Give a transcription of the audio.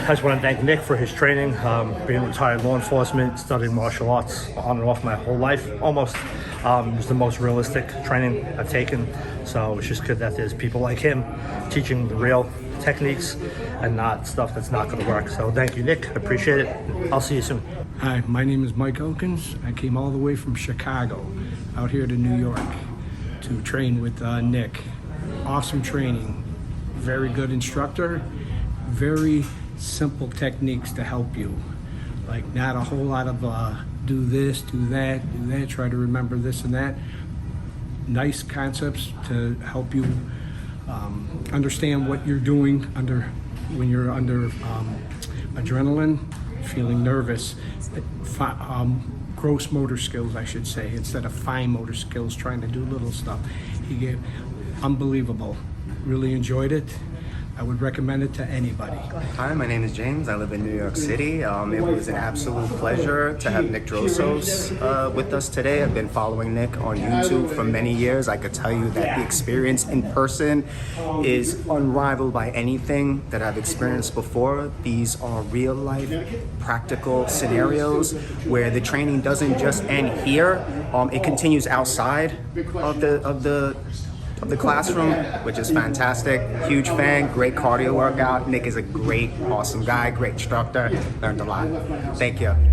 I just want to thank Nick for his training, being retired law enforcement, studying martial arts on and off my whole life, almost. It was the most realistic training I've taken, so it's just good that there's people like him teaching the real techniques and not stuff that's not going to work. So thank you, Nick. I appreciate it. I'll see you soon. Hi, my name is Mike Elkins. I came all the way from Chicago out here to New York to train with Nick. Awesome training, very good instructor, very simple techniques to help you. Like not a whole lot of do this, do that, try to remember this and that. Nice concepts to help you understand what you're doing when you're under adrenaline, feeling nervous. Gross motor skills, I should say, instead of fine motor skills, trying to do little stuff. He gave unbelievable. Really enjoyed it. I would recommend it to anybody. Hi, my name is James. I live in New York City. It was an absolute pleasure to have Nick Drossos with us today. I've been following Nick on YouTube for many years. I could tell you that the experience in person is unrivaled by anything that I've experienced before. These are real life, practical scenarios where the training doesn't just end here. It continues outside of the classroom, which is fantastic. Huge fan, great cardio workout. Nick is a great, awesome guy, great instructor. Learned a lot. Thank you.